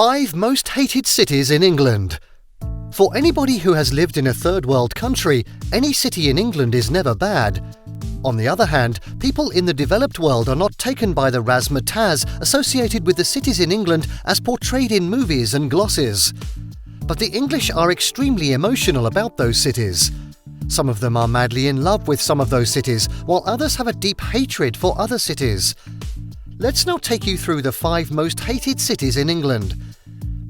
5 most hated cities in England. For anybody who has lived in a third world country, any city in England is never bad. On the other hand, people in the developed world are not taken by the razzmatazz associated with the cities in England as portrayed in movies and glossies. But the English are extremely emotional about those cities. Some of them are madly in love with some of those cities, while others have a deep hatred for other cities. Let's now take you through the 5 most hated cities in England.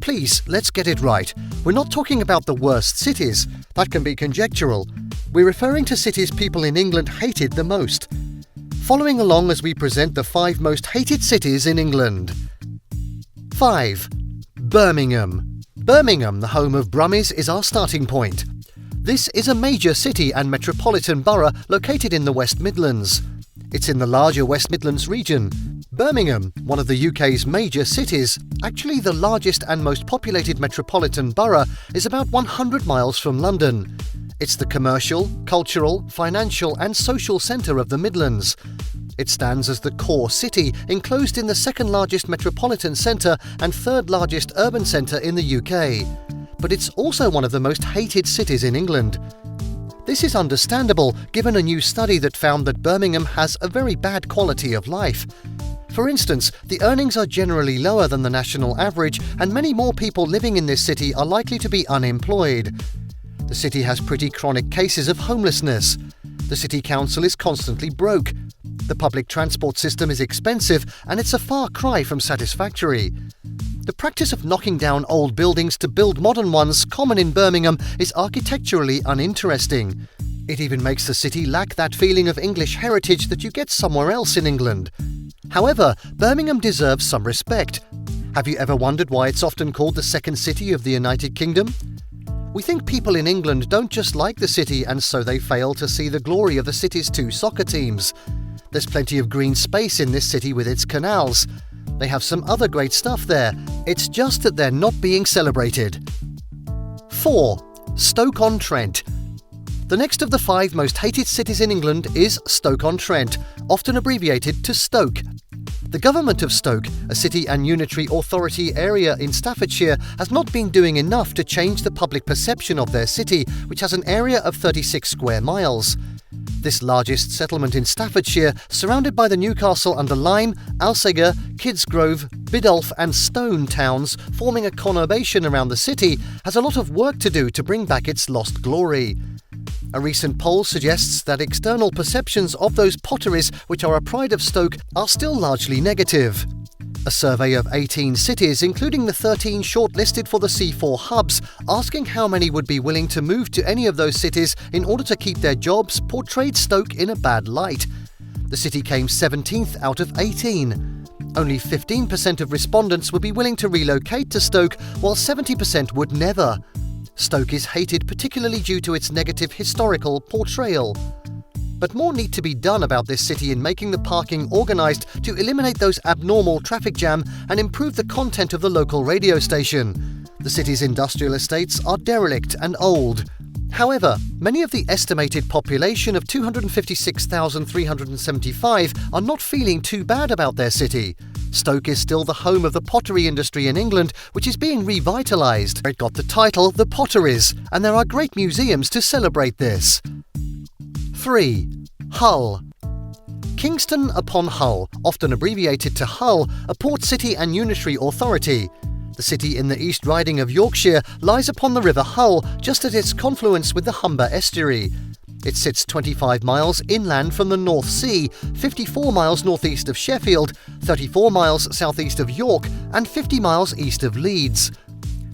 Please, let's get it right. We're not talking about the worst cities. That can be conjectural. We're referring to cities people in England hated the most. Following along as we present the 5 most hated cities in England. 5. Birmingham. Birmingham, the home of Brummies, is our starting point. This is a major city and metropolitan borough located in the West Midlands. It's in the larger West Midlands region. Birmingham, one of the UK's major cities, actually the largest and most populated metropolitan borough, is about 100 miles from London. It's the commercial, cultural, financial and social centre of the Midlands. It stands as the core city, enclosed in the second largest metropolitan centre and third largest urban centre in the UK. But it's also one of the most hated cities in England. This is understandable given a new study that found that Birmingham has a very bad quality of life. For instance, the earnings are generally lower than the national average, and many more people living in this city are likely to be unemployed. The city has pretty chronic cases of homelessness. The city council is constantly broke. The public transport system is expensive, and it's a far cry from satisfactory. The practice of knocking down old buildings to build modern ones, common in Birmingham, is architecturally uninteresting. It even makes the city lack that feeling of English heritage that you get somewhere else in England. However, Birmingham deserves some respect. Have you ever wondered why it's often called the second city of the United Kingdom? We think people in England don't just like the city, and so they fail to see the glory of the city's 2 soccer teams. There's plenty of green space in this city with its canals. They have some other great stuff there. It's just that they're not being celebrated. 4. Stoke-on-Trent. The next of the 5 most hated cities in England is Stoke-on-Trent, often abbreviated to Stoke. The government of Stoke, a city and unitary authority area in Staffordshire, has not been doing enough to change the public perception of their city, which has an area of 36 square miles. This largest settlement in Staffordshire, surrounded by the Newcastle-under-Lyme, Alsager, Kidsgrove, Biddulph and Stone towns, forming a conurbation around the city, has a lot of work to do to bring back its lost glory. A recent poll suggests that external perceptions of those potteries, which are a pride of Stoke, are still largely negative. A survey of 18 cities, including the 13 shortlisted for the C4 hubs, asking how many would be willing to move to any of those cities in order to keep their jobs, portrayed Stoke in a bad light. The city came 17th out of 18. Only 15% of respondents would be willing to relocate to Stoke, while 70% would never. Stoke is hated particularly due to its negative historical portrayal. But more need to be done about this city in making the parking organised to eliminate those abnormal traffic jam and improve the content of the local radio station. The city's industrial estates are derelict and old. However, many of the estimated population of 256,375 are not feeling too bad about their city. Stoke is still the home of the pottery industry in England, which is being revitalised. It got the title The Potteries, and there are great museums to celebrate this. 3. Hull. Kingston upon Hull, often abbreviated to Hull, a port city and unitary authority. The city in the East Riding of Yorkshire lies upon the River Hull, just at its confluence with the Humber estuary. It sits 25 miles inland from the North Sea, 54 miles northeast of Sheffield, 34 miles southeast of York, and 50 miles east of Leeds.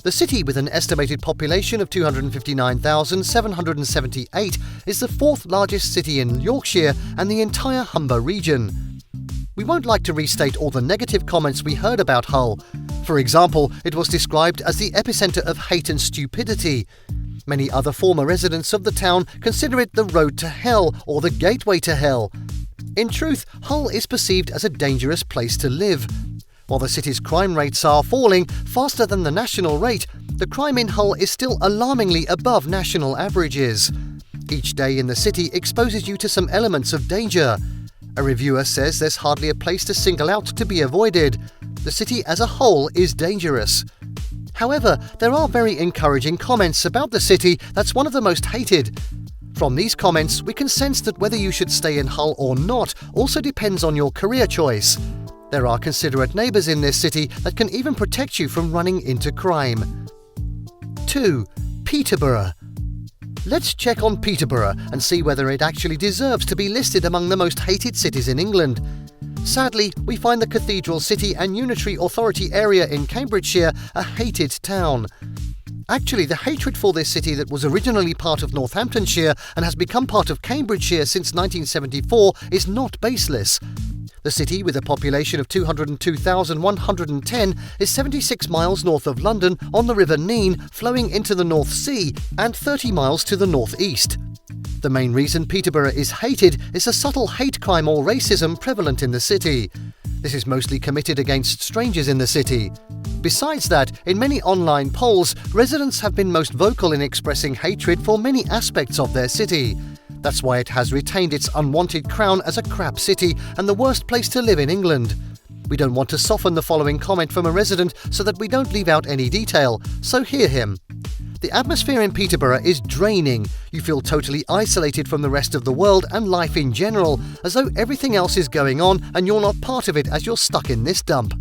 The city, with an estimated population of 259,778, is the 4th largest city in Yorkshire and the entire Humber region. We won't like to restate all the negative comments we heard about Hull. For example, it was described as the epicentre of hate and stupidity. Many other former residents of the town consider it the road to hell or the gateway to hell. In truth, Hull is perceived as a dangerous place to live. While the city's crime rates are falling faster than the national rate, the crime in Hull is still alarmingly above national averages. Each day in the city exposes you to some elements of danger. A reviewer says there's hardly a place to single out to be avoided. The city as a whole is dangerous. However, there are very encouraging comments about the city that's one of the most hated. From these comments, we can sense that whether you should stay in Hull or not also depends on your career choice. There are considerate neighbours in this city that can even protect you from running into crime. 2. Peterborough. Let's check on Peterborough and see whether it actually deserves to be listed among the most hated cities in England. Sadly, we find the Cathedral City and Unitary Authority area in Cambridgeshire a hated town. Actually, the hatred for this city that was originally part of Northamptonshire and has become part of Cambridgeshire since 1974 is not baseless. The city, with a population of 202,110, is 76 miles north of London on the River Nene, flowing into the North Sea, and 30 miles to the northeast. The main reason Peterborough is hated is a subtle hate crime or racism prevalent in the city. This is mostly committed against strangers in the city. Besides that, in many online polls, residents have been most vocal in expressing hatred for many aspects of their city. That's why it has retained its unwanted crown as a crap city and the worst place to live in England. We don't want to soften the following comment from a resident so that we don't leave out any detail, so hear him. The atmosphere in Peterborough is draining. You feel totally isolated from the rest of the world and life in general, as though everything else is going on and you're not part of it as you're stuck in this dump.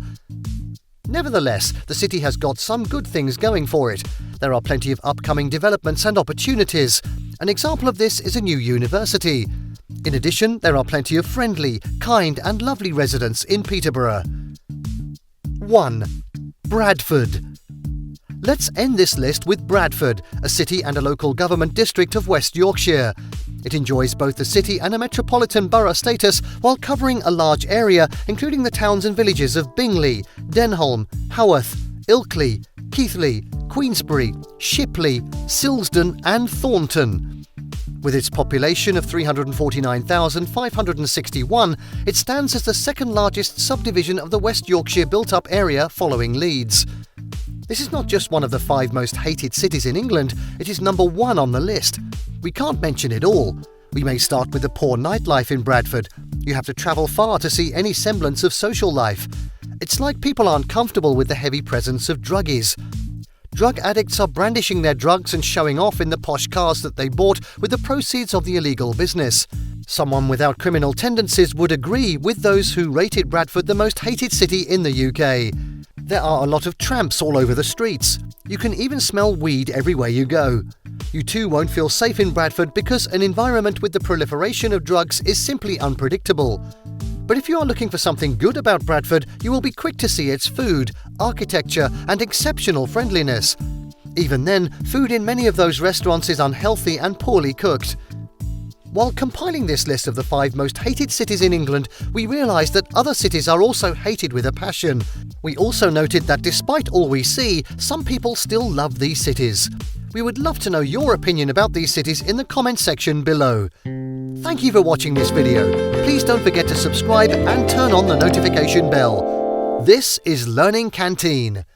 Nevertheless, the city has got some good things going for it. There are plenty of upcoming developments and opportunities. An example of this is a new university. In addition, there are plenty of friendly, kind and lovely residents in Peterborough. 1. Bradford. Let's end this list with Bradford, a city and a local government district of West Yorkshire. It enjoys both the city and a metropolitan borough status while covering a large area, including the towns and villages of Bingley, Denholm, Haworth, Ilkley, Keighley, Queensbury, Shipley, Silsden and Thornton. With its population of 349,561, it stands as the second largest subdivision of the West Yorkshire built-up area following Leeds. This is not just one of the 5 most hated cities in England, it is number 1 on the list. We can't mention it all. We may start with the poor nightlife in Bradford. You have to travel far to see any semblance of social life. It's like people aren't comfortable with the heavy presence of druggies. Drug addicts are brandishing their drugs and showing off in the posh cars that they bought with the proceeds of the illegal business. Someone without criminal tendencies would agree with those who rated Bradford the most hated city in the UK. There are a lot of tramps all over the streets. You can even smell weed everywhere you go. You too won't feel safe in Bradford because an environment with the proliferation of drugs is simply unpredictable. But if you are looking for something good about Bradford, you will be quick to see its food, architecture and exceptional friendliness. Even then, food in many of those restaurants is unhealthy and poorly cooked. While compiling this list of the 5 most hated cities in England, we realised that other cities are also hated with a passion. We also noted that despite all we see, some people still love these cities. We would love to know your opinion about these cities in the comment section below. Thank you for watching this video. Please don't forget to subscribe and turn on the notification bell. This is Learning Canteen.